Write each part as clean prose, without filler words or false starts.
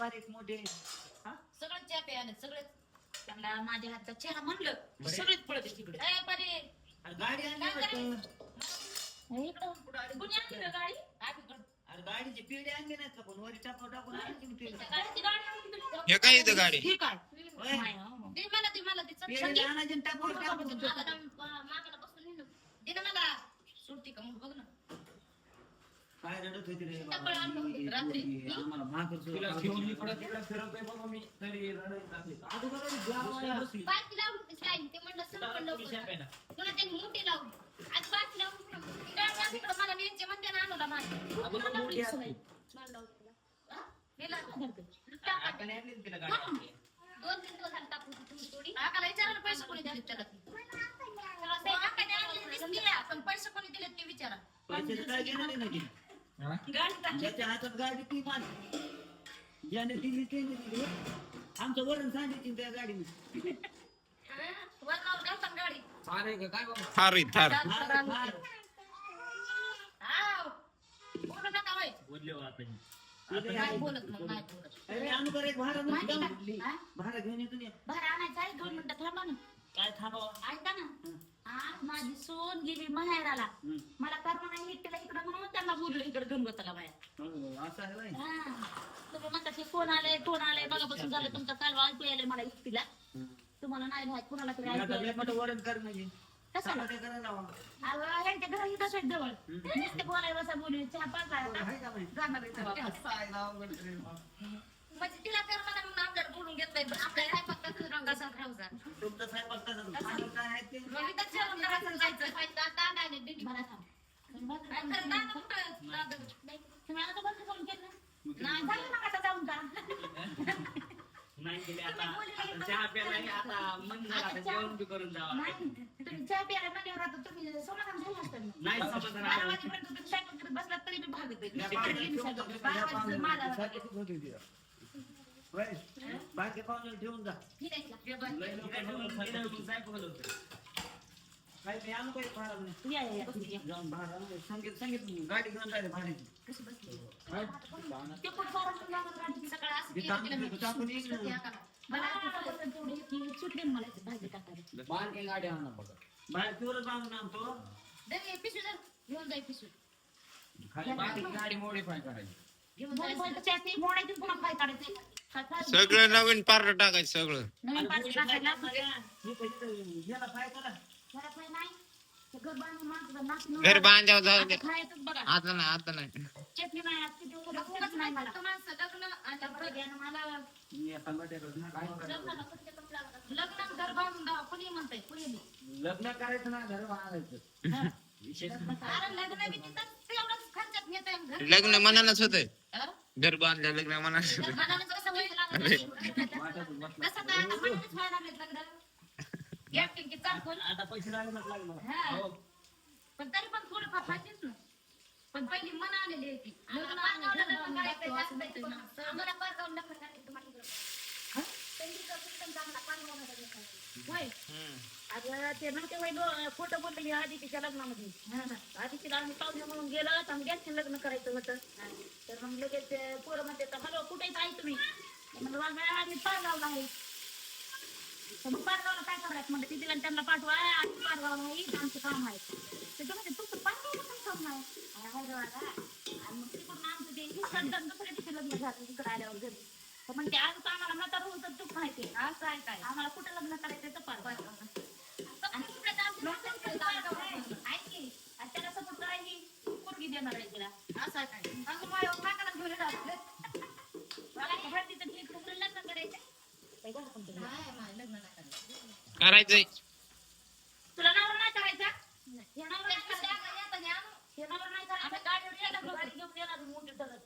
बारीक मोठे हा सगळं चहा प्यायला सगळेच त्यांना माझ्या हातचा चहा म्हणलं सगळेच पळते तिकडे काय पारे अरे गाडी आणली वाटतं. इकडं कुणी आणली का गाडी अरे गाडीची पिढी आणली नाही का पण वरी टाकून आणली की पिढी गाडीची गाडी आणली तुला. हे काय इथं गाडी ठीक आहे होय. दे मला ती पिढी संगी आणायची आणि टाकून मागाला बसून नेलो दे ना मला सुरती का मग बघ ना काय रडत होती रे टपळ आणलं रात्री. आम्हाला भाकर तिला घेऊन इकडं तिकडं फिरवतोय बाबा मी तरी रडायला लागले. बाकी लावून होती स्लाईड ते म्हणलं सरपण लवकर पुन्हा त्यांनी मोठी लावली आज बाकी लावून तिकडं मला न्यायचे म्हणते ना आणूला आपण आणली तिला गाडी. 2-3 दिवस झाले टाकून तुम्ही थोडी आकाला विचारा पैसे कोणी दिले त्याला त्याला ते आकाने आणलेली दिसली पण पैसे कोणी दिले ते विचारा पैसे काय घेणार नाही तिने. गाडी ज्याच्या हातात गाडी ती माझी ज्याने दिली ते दिली आमचं वरण सांगितलं त्या गाडीने वरणावर घालतात गाडी फार आहे का काय बाबा? थार थार हाव बोलू नका होय बोलले हो आता ही. नाही बोलत मग नाही बोलत अरे अनुकर एक भाडं माहिती का? नसतं. हा? भाडं घेऊन येतो ना. बाहेर आणायचं आहे 2 मिनिटं थांबा ना काय थांबावं ऐका ना आज माझी सोन गेली माहेराला मला करमना एकटीला इकडं म्हणून त्यांना बोललो इकडे गंगोताला बाहेर हो, असं आहे बाई. तुम्ही म्हणता फोन आले बघापासून झालं तुमचा कालवा ऐकू यायला मला एकटीला तुम्हाला नाही माहित कुणाला तरी ऐकू आता लय यायलंय. मोठं वरण कर म्हणजे कशाला ते करायला लावा. अहो, यांच्या घरी इथंच आहेत जवळ नुसते बोलाय बसा बोलू चहा पाच आहे का बाई? जाणार आहे तेव्हा. काय लावा वरण करे. म्हणजे तिला कर मला म्हणून आपल्याला बोलून घेतलंय पण आपल्याला काय फक्त रंगाचा खाऊचा तुमचं स्वयंपाक तसंच. आणि काय आहे ते मग इथं जेवण करायचं जायचं दादा नाही दिली मला सांग काय खरं दादा कुठं दादा तुम्ही आता बंद करून केलं नाही झालं ना आता जाऊन का नाही गेले आता आता चहा प्यायला आता मन झालं आता जेवण बी करून जावं. नाही तुम्ही चहा प्यायला म्हणल्यावर आता तुम्ही समाधान झालं असतं ना. नाही समाधान 12 आहे. वाजेपर्यंत तुम्ही स्वयंपाक करत बसलात तरी मी भागत आहे. या तिकडे गेली पाहुण्याला स्वयंपाक. ठेवून 12 वाजेपर्यंत माझा स्वयंपाक होती तिला. होय. बाकी पाहुण्याला ठेवून जा. ठीक आहे. लय लोकं ठेवून गेल्यावर साहेब बोलवते. काय मी आणू काही भाडं नाही. या. जाऊन भाडं आणू. सांगित गाडी घेऊन जायला भाड्याची. कशी बसली? ते पण फारच लागत गाडीची सकाळ असं ते केलं टाकून तिला मी. देतो, टाकून येईल ना. ते आकाला. मला आता पसंत तेवढी की सुटली ना मला ती भाजी टाकायला. बारकी गाडी आणा बघा. बाहेर पिवळं बांधून आणतो. दे हे पिशवी जर घेऊन जाई पिशवी. बारकी गाडी मॉडिफाय करायची. घेऊन जायचं. त्याची मोडायची पुन्हा काय काढायचं? काय सगळं नवीन पार्ट टाकायचं सगळं नवीन पाणी टाकायला हे कधी याला काय करा. घरात नाही नाही. ते घर बांधून माणसं नाचून घर बांधावं जाऊ दे आता खायचंच बघा. आता नाही चटणी नाही आज किती उगाच नाही मला. माणसं लग्न आणि बघ्यानं मला मी आता बटाट्याचं काय करा. लग्नाला कुठे कपडे लागतात. लग्नात घर बांधून द्या. कुणी म्हणतंय कुणी नाही. लग्न करायचं ना घर बांधायचं. विशेष अरे लग्न बी तिथं तेवढंच खर्चात नेतंय घर. लग्न मनानच होतंय अं? घर बांधल्या लग्न मनानच होतंय. मनानं कसं व्हायला लागलं? कसं काय आता मनानेच व्हायला लागलेत लग्न. गॅपटिंग की चालकोल. आता पैसे लागणार. हा. पण तरी पण थोडंफार पाहिजेच ना. पण पहिली मन आलेली आहे ती. लग्न पारगावला लग्न करायचं असं नाही ना. आम्हाला पारगावला लग्न करायचं तुम्हाला इकडं. त्यांनी जर system चांगला पारगावला लग्न करायचं. होय. अगं ते नव्हते होय खोटं बोलले आदितीच्या लग्नामध्ये. आदितीला आम्ही पाहुणे म्हणून गेलो तर आम्ही गॅसचे लग्न करायचं होतं. तर मग लगेच ते पोरं म्हणते तर हॅलो कुठे आहे तुम्ही? म्हणलं बघा आम्ही पारगावला आहे. तर मग पारगावला काय करायचं म्हणलं तिथे त्यांना पाठवा आम्ही पारगावला येईल आमचं काम आहे. ते तुम्ही तुमचं पारगावला काय काम आहे? आणि मग तिकडून आमचं ते संतान दुसऱ्या तिथे लग्न झालं तिकडे आल्यावर घरी. तर मग ते आज आम्हाला म्हातार होतं तूच माहिती असं आहे काय आम्हाला कुठं लग्न करायचं तर पारगावला. आणि तिकडे तर आमचं पारगाव आहे. ऐक आणि त्याला सपोर्ट करायची पोरगी देणार आहे तिला असं आहे काय अगं माझ्या काकाला घेऊन येणार मला हळदीचं ठीक कुठं लग्न करायचं लग्न नाही करायचं करायचंय तुला नवरा नाही करायचा हे नवरा नाही करायचं गाडीवर येणार गाडी घेऊन येणार मोठी ठरत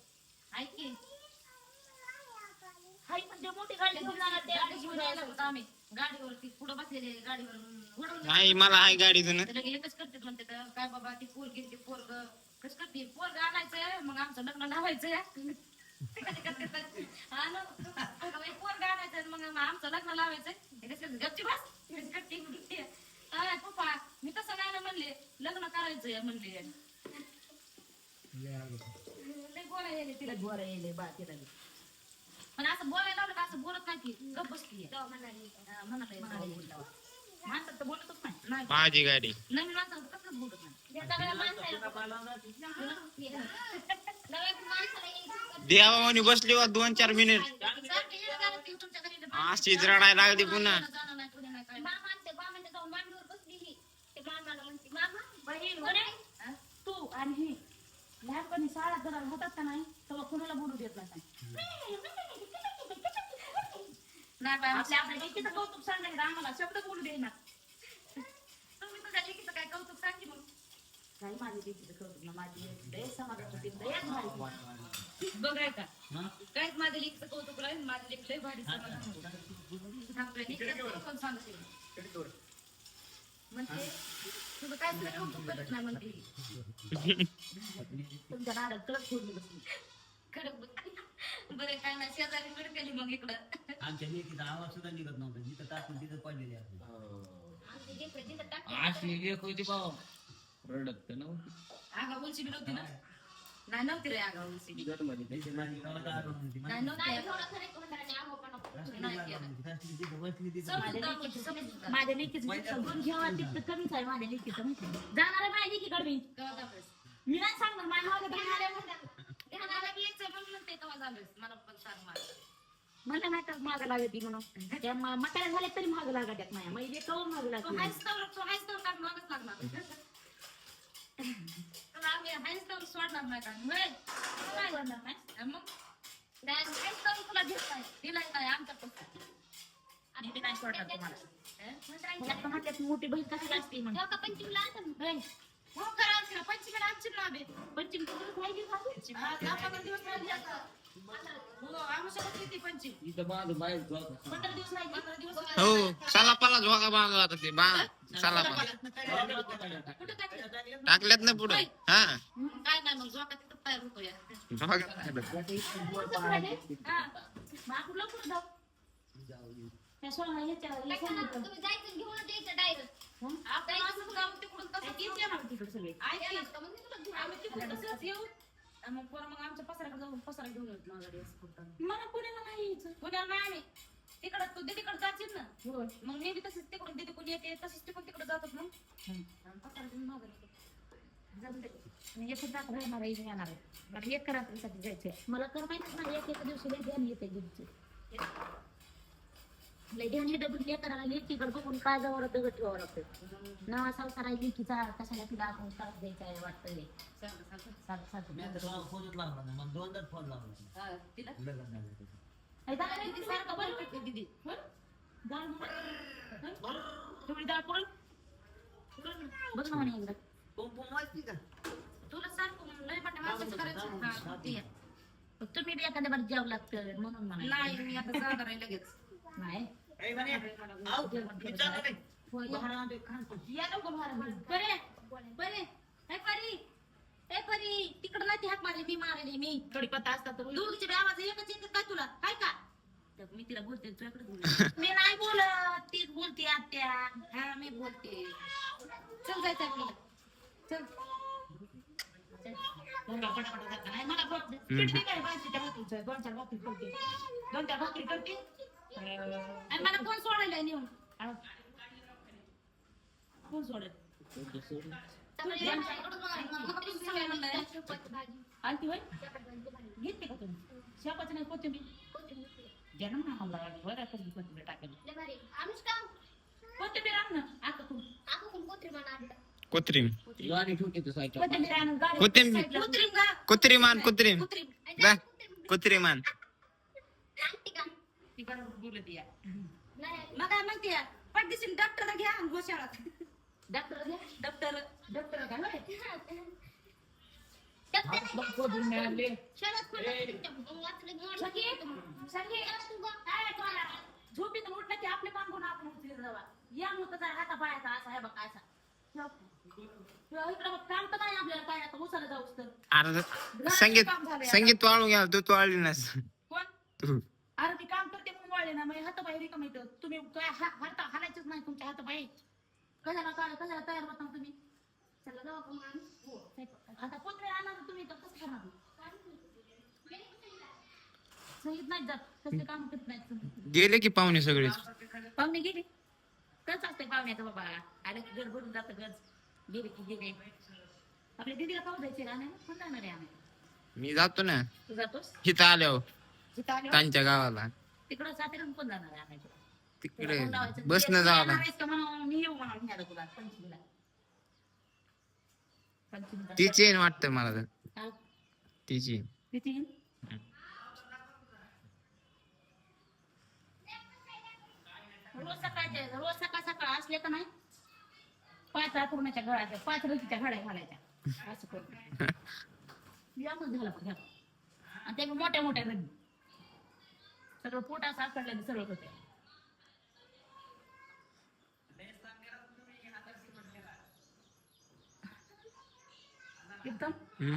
ऐक की हाय म्हणजे मोठी गाडी घेऊन जाणार ते गाडी घेऊन यायला होतं आम्ही गाडीवरती पुढे बसलेले गाडीवर उडवून नाही मला आहे गाडीचं ना लगे एकच करते म्हणते तर काय बाबा ती पोरगी ते पोरग कसं करते पोरग आणायचंय मग आमचं लग्न लावायचंय पोरग आणायचंय मग आमचं लग्न लावायचंय गपची बस पप्पा मी तसं नाही ना म्हणले लग्न करायचंय म्हणले लय गोळा येले तिला गोळा येले बा तिला पण काय ती गप बसली माणसात तर बोलतच नाही माझी गाडी नवीन माणसाला कसंच बोलत नाही देवा म्हणे बसली वा 2-4 मिनिट अशीच रडायला लागली पुन्हा तू आणि हे लहानपणी शाळा जरा होतात का नाही तेव्हा कुणाला बोलू देत नाही आपल्या लेकीचं कौतुक सांगायचं आम्हाला शब्द बोलू देणार तुम्ही तुझ्या लेकीचं काय कौतुक सांगे मग नाही माझ्या लेकीचं कौतुक ना माझी लय समाजात होती बघाय का काहीच माझ्या लेकीचं कौतुक राहील माझी लेक लय भारी सांगते म्हणते तुझं काय तुला कौतुक करत नाही म्हणते तुमच्या नादात कडक फोडली बसली कडक बरं काय नाही शेजारी कडक केली मग इकडं आमच्या लेकीचा आवाज सुद्धा निघत नव्हता जिथं टाकून तिथं पडलेली असते अशी एक होती भाऊ रडत नव्हती आगा उलशी बी नव्हती ना नाही नव्हती रे आगा उलशी बी त्याची माझी गावात आडवण होती. नाही नव्हती माझ्या लेकीचं गुण घ्यावा तिथं कमीच आहे माझ्या लेकीचं जाणार आहे माझ्या लेकीकडे मी नाही सांगणार माझ्या मागे मला नाही तर माग लागत म्हणून त्या म्हाताऱ्या झाल्या तरी माग लागत माझ्या म्हणजे कवर माग लागत सोडणार नाही का काय करणार नाही मग तुला दिसलाय दिलाय काय आमच्या आणि ते नाही सोडणार तुम्हाला म्हटल्यात मोठी बहीण कशी असते म्हणून पंचमीला हो करा पंचमीला आमची नाव आहे पंचमी दिवस इथं माझं बाहेर जात 15 दिवस नाही 15 दिवस हो चला पाला झोका बांधा आता ते चला पाला टाकल्यात ना पुढे हा काय नाही मग झोका तिथं तयार होतो या माकुला कुठं जाऊ त्या सोळा ह्याच्या तुम्ही जायचं घेऊन द्यायचं डायरेक्ट आपण असं जाऊ तिकडून कसं किती येणार तिकडे सगळे आम्ही तिकडून कसं येऊ मग पोरं मग आमच्या पसऱ्याकडे जाऊन पसरा घेऊन येत माघारी असं करतात मला पुण्याला नाही यायचं पुण्याला नाही आम्ही तिकडं तू दीदीकडे जाशील ना मग मी बी तसंच तिकडून दीदी कोणी येते तसंच ते पण तिकडे जातात मग पसरा घेऊन माघारी जाऊन दे एकच जात राहणार आहे येणार आहे बाकी एक रात्रीसाठी जायचंय मला कर माहितीच नाही एक दिवशी लय ध्यान येते दीदीचे लय ध्यान येतं पण लेकराला लेकीकडे बघून काय जवळ दगड ठेवावं लागतं नवा संसार लेकीचा कशाला तिला आपण त्रास द्यायचा आहे वाटतं मी आता तुम्हाला फोनच लावला नाही मला 2दा फोन लावला तिला लग्न झालं त्याचं. सारखं बोलते दीदी थोडी डाळ पडून बघ ना म्हणे एकदा पोम वाजती का तुला सारखं लय मोठ्या माणसाचं करायचं तुम्ही बी एखाद्या बार जेव लागतं म्हणून म्हणा नाही मी आता जाणार आहे लगेच नाही ए म्हणे आऊ मी चाललो नाही बाहेर आणते खातो या नको बरे बरे ए परी तिकडं नाही हाक मारली मी मारली मी थोडी पत्ता असतात दोघीचे बी आवाज एकच येतात काय तुला काय का मी तिला बोलते तुझ्याकडे मी नाही बोलत ती बोलते आत्या हा मी बोलते चल जायचं आपल्याला चल मला दोन चार भाकरी करते आणि मला कोण सोडायला नेऊन कोण सोडेल आणखी होय घेते का तुम्ही शेपाचं नाही कोथिंबीर जन्म ना मला बरं कोथिंबीर टाकेल कोथिंबीर आण ना आता तू कुत्रीम गाडी ठेवते तू सायकल कोथिंबीर आण गाडी कुत्रीम कुत्रीमान कुत्रीम जा कुत्रीमान ती बरोबर बोलत या मग काय म्हणते पटदिशी डॉक्टर घ्या गोशाळात डॉक्टर घ्या डॉक्टर घ्या झोपीतून उठलं की आपले बांधून आपण जावा या मग जरा हाता पायाचा असा आहे बघा असा इकडं काम तर नाही आपल्याला काय आता उसाला जाऊस तर अरे संगीत वाळून घ्या तू वाळली नास कोण तू अरे ती काम करते म्हणून वाळले ना मग हात पाय रिकाम येतं तुम्ही काय हात हालायचंच नाही तुमच्या हात पाय कशाला तयार होता तुम्ही चला जाऊ का मग आता कोण आणणार तुम्ही तर कसं करणार संगीत नाही जात कसले काम करत नाही गेले की पाहुणे सगळेच. पाहुणे गेले कच असते पाहुण्याचं बाबा आलं की घर भरून जातं गज गेले की गेले आपल्या दीदीला पाहू जायचे राहणार कोण जाणार आहे आम्ही मी जातो ना तू जातोस तिथं आल्यावर तिथं आल्यावर त्यांच्या गावाला तिकडं साताऱ्याहून कोण जाणार आहे आणायचं तिकडे फोन लावायचं. बसनं जावं येणार लागतं. आहेस का म्हणून मी येऊ म्हणून न्यायला तुला पंचमीला ती चेन वाटतं मला तर हा, तिची. किती येईल? रोज सकाळ सकाळ असले का नाही 5 आतुरण्याच्या घराच्या 5 रतीच्या घड्या घालायच्या असं करून यामच झालं पण आणि ते मोठ्या मोठ्या रगी सगळं पोट असं आकडल्याने सरळ होते एकदम हम्म.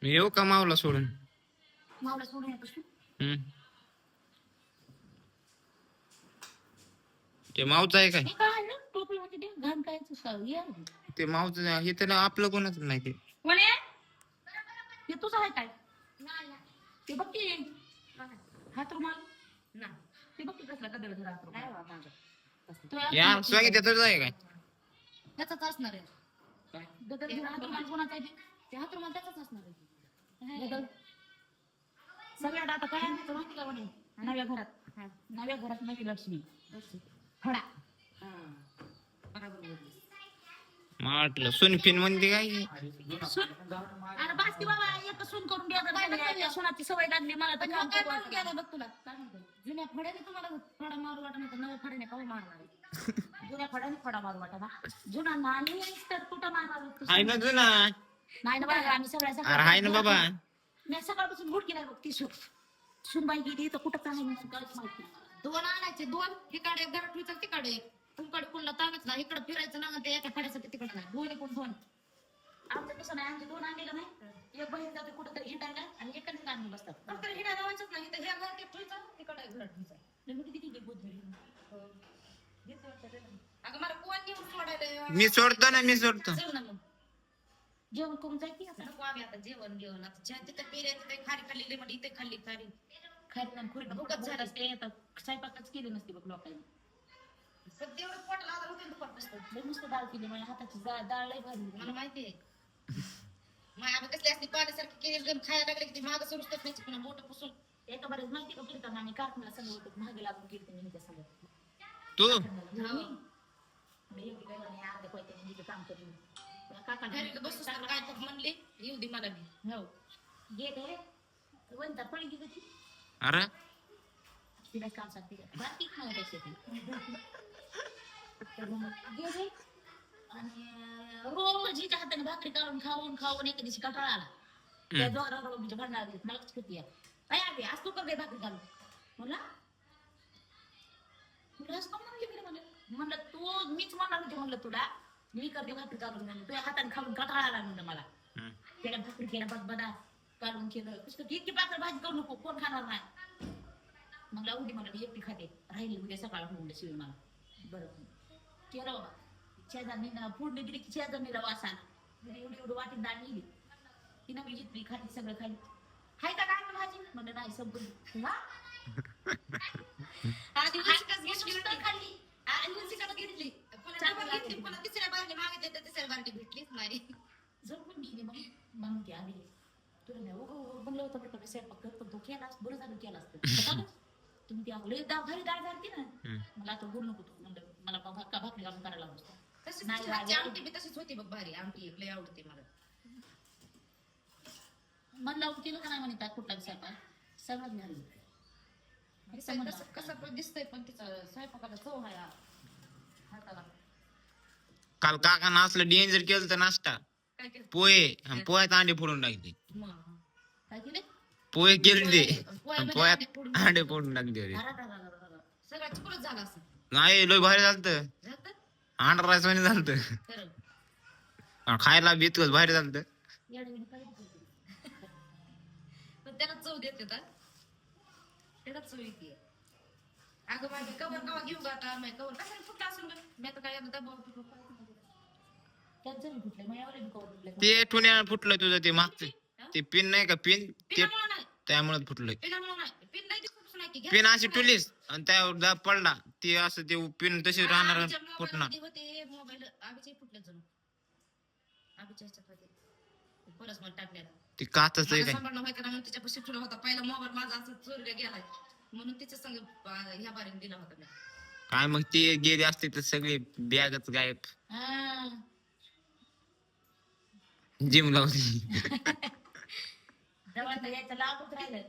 मी येऊ का मावला सोडून? मावला सोडून येतोस तू हम्म. ते मावचं आहे काय? हे काय ना टोपी होती ते घाण काय ये ते मावचं हे तर आपलं कोणाच नाही ते. म्हणे हे तुझं आहे काय ते बघ की हात रुमाल ना ते बघ की कसला कदर हात रुमाल या सांगितलं तर आहे काय? त्याचाच असणार आहे गदर हात रुमाल कोणाचा आहे ते हात रुमाल त्याचाच असणार आहे गदर सगळ्यात आता काय आणायचं माहिती का म्हणे नव्या घरात नवी लक्ष्मी फडा म्हटलं सुनफिन म्हणते काय? अरे बास की बाबा एक सून करून द्या सोनाची सवय लागली मला तर काम करून गेला बघ तुला काय म्हणतो जुन्या फड्याने तुम्हाला फडा मारू वाटत नाही तर नव्या फड्याने का मारणार जुन्या फड्याने फडा मारू वाटत जुना नाणी तर कुठं मारणार आहे ना जुना. नाही ना बाबा आम्ही सगळ्या अरे आहे ना बाबा. मी सकाळपासून भूट केला बघ ती सुनबाई गेली तर कुठं काय काहीच माहिती 2 आणायचे 2 तिकडे घरात ठेवायचं तिकडे तुमकडे कोणला तागच ना इकडे फिरायचं ना ते एका फड्यासाठी तिकडे नाही 2 कोण 2 आमचं तसं नाही आमचे 2 आणलेलं नाही एक बहीण जाते कुठं तरी हिंडायला आणि एकाच आणून बसतात फक्त हिंडायला व्हायचंच नाही तर ह्या घरात एक ठेवायचं तिकडे घरात ठेवायचं मी किती किती बोध अगं मला कोण घेऊन सोडायला मी सोडतो ना मी सोडतो. चल ना मग जेवण करून जायची आता नको आम्ही आता जेवण घेऊन आता ज्या तिथं पेऱ्याचं ते खारी खाल्लेली म्हणजे इथे खाल्ली खारी खारी नाही खुरी भूकच झालं असते आता स्वयंपाकच केली नसती बघ लोकांनी तेवढं पोटाला आता होते दुपारपासून नुसतं डाळ केली माझ्या हाताची डाळ लय भारी मला माहिती आहे माझ्या आम्ही कसली असते पाण्यासारखी केली गण खायला लागले की मागं सुरूच तर खायची पुन्हा मोठं पुसून एका बरेच माहिती का कीर्तन आम्ही कारखान्याला सगळं होतं मागे लागून कीर्तन मी त्या सगळं तू मी एवढी काय नाही अर्ध्या पैसे काम करून काका काय तर म्हणले येऊ दे मला मी हो घे रे वंता पळी की कधी अरे तिला काम सांगते बाकी खाऊ पैसे घे रे आणि रोज हिच्या हाताने भाकरी काढून खाऊन खाऊन एके दिवशी कंटाळा आला त्या दोघांना भांडणार मला कशी किती काय आधी आज तू कर दे भाकरी घालून म्हणला म्हणलं तू मीच म्हणणार होते म्हणलं तुला मी करते भाकरी काढून म्हणून तुझ्या हाताने खाऊन कंटाळा आला म्हणलं मला त्याला भाकरी केला बघ बदा काढून केलं कसं इतकी पातळ भाजी करू नको कोण खाणार नाही मग उडी मला मी एकटी खाते राहिली उद्या सकाळ होऊन शिवी मला बरं केलं बाबा शेजारणीला फोडणी दिली की शेजारणीला वास आला एवढी एवढी वाटी डाळ नेली तिनं मी जितली खाली सगळं खाली हाय का काय भाजी म्हणलं नाही संपूर्ण आधी खाल्ली आणि घेतली पुन्हा तिसऱ्या बारली मागितली तर तिसऱ्या बारली भेटलीच नाही झोपून गेली मग ती आली तुला नाही बनलं होतं बरं स्वयंपाक कर पण तो केलास बरं झालं केला असतं तुम्ही ती आपली भारी डाळ झाली ना मला आता बोलू नको तू म्हणलं मला भाकरी घालून करायला लागतो आमटी बी तशीच होती बघ भारी आमटी लय आवडते मला मन लावून केलं का नाही म्हणतात कुठला स्वयंपाक सगळं झालं कसं दिसतंय पण तिचा स्वयंपाकाला चव आहे हाताला काल काका असलं डेंजर केलं तर नाश्ता पोहे पोह्यात अंडे फोडून टाकते. काय केले पोहे केले ते पोह्यात अंडे फोडून टाकते. सगळं चिकलच झालं असं नाही लय भारी झालत अंडा राईस म्हणे झालत खायला बी इतकंच भारी झालत पण त्याला चव देते त्याला चव येते अगं माझी कवर कवा घेऊ का आता कवर कशाला फुटला असेल मी आता काय त्यांचं नाही फुटलं मग एवढे कवर फुटलं ते ठुण्या फुटलं तुझं ते मागचं ते पिन नाही का पिन ते पिनामुळं नाही त्यामुळे फुटलंय पिनामुळं नाही पिन नाही दिसतच नाही की पिन अशी टुलीस आणि त्यावर दाब पडला ते असं ते पिन तशी राहणार आणि फुटणार होते मोबाईल आबीचे फुटले जणू आबीच्या ह्याच्यात होते परत मग टाकल्याला ते काचच आहे काय सांभाळणं व्हायचं ना म्हणून तिच्यापाशी ठेवला होता पहिला मोबाईल माझा असं चोरीला गेलाय म्हणून तिच्या संग ह्या बारीने दिला होता मी काय मग ते गेले असते तर सगळी बॅगच गायब हा जिम लावली जवळ तर यायचं लांबच राहिलं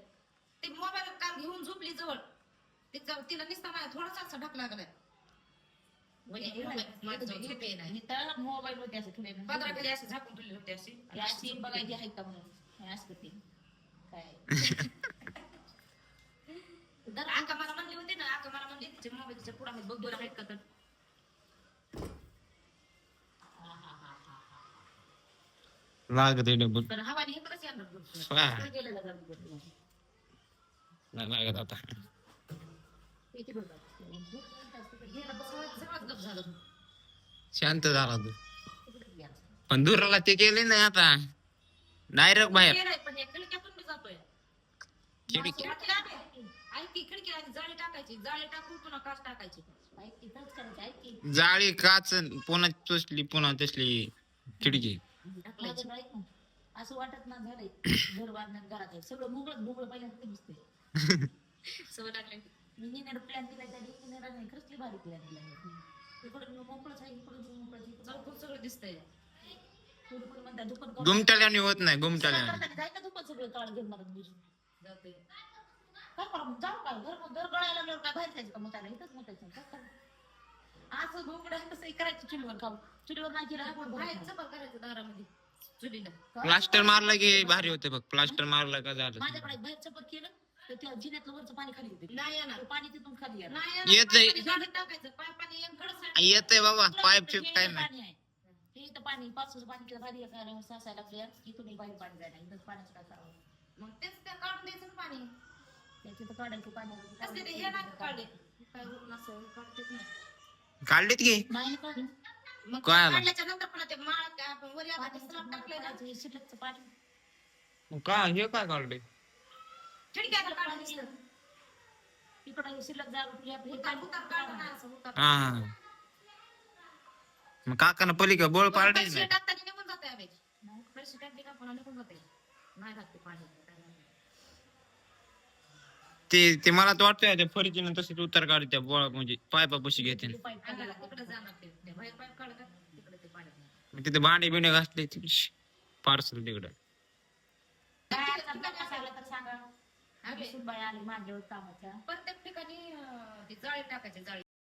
ते मोबाईल काल घेऊन झोपली जवळ तिला नुसता माझ्या थोडासा असा ढक लागलाय मोबाईल होते असे थोडे पंधरा घरी असे झाकून ठेवले होते अशी बघायची आहे का म्हणून असं ते काय दर आका मला म्हणली होती ना आका मला म्हणली तिचे मोबाईलच्या पुढे आहेत बघ बरं आहेत का तर लागत आहे डबल तर हवाने इकडंच येणार हा. गेलेलं जातं. नाही लागत आता किती बोलतात सगळंच गप झालं शांत झाला तू पण दुराला ते केले नाही आता डायरेक्ट बाहेर गेलाय पण या खिडक्यातून मी जातोय खिडकी ऐकी खिडकी आणि जाळी टाकायची जाळी टाकून पुन्हा काच टाकायची ऐकी तसंच करायचं ऐकी जाळी काच पुन्हा तसली पुन्हा तसली खिडकी टाकायची असं वाटत ना झालंय घर बांधण्यात घरात आहे सगळं मुगळच मुगळं पहिल्यांदा दिसतंय सवय लागली इंजिनियर प्लॅन दिला त्या इंजिनियराने कसली भारी प्लॅन दिला इकडे मोकळच आहे इकडे मोकळच चौकून सगळं दिसतंय थोडं म्हणतात दुकान गुमटाल्याने होत नाही गुमटाल्याने जायचं दुकान सगळं काळ घेऊन मला बुजून जाते काय करा जाऊ का घर दर गळायला लागल्यावर काय बाहेर जायचं का मग त्याला इथंच मोठायचं काय करा असं भोंगडं कसं करायचं चुलीवर खाऊ चुलीवर नाही केलं बाहेरचं पण करायचं दारामध्ये चुलीला प्लास्टर मारला की भारी होते बघ प्लास्टर मारला का झालं माझ्याकडे बाहेरचं पण केलं तर त्या जिन्यातलं वरचं पाणी खाली येते नाही येणार पाणी तिथून खाली येणार येतंय. टाकायचं पाणी येतंय बाबा पाईप शिप काय नाही पाणी आहे हे इथं पाणी पावसाचं पाणी तिला भारी सासायला लागलं इथून बाहेर पाणी जायला इथं पाण्याचं काय करावं मग तेच त्या काढून द्यायचं पाणी त्याची तर काढायचं पाणी हे नाही काढले काय वरून असं काढतेच नाही काढलीत की नाही काढलं मग काय आलं? काढल्याच्या नंतर पण ते माळ आपण वर टाकलं ना शिल्लकचं पाणी मग काय हे काय काढले खिडक्याला काढून दिसलं इकडं शिल्लक जागा तुझ्या हे काय उतार काढून असं उतार हा मग काकानं पलीकडे बोळ पाडले पैसे नाही टाकताना निघून जाते अबे पैसे टाकले का पण निघून जाते नाही लागते पाणी ते मला तर वाटतंय त्या फरीचीनं तसेच उतार काढते बोळा म्हणजे पायपा पशी घेते तिकडे जाणार ते बाहेर पाईप काढतात तिकडे ते पाणी तिथे भांडे बिंडे घातले पार्सल तिकडे प्रत्येक ठिकाणी ती जाळी टाकायची जाळी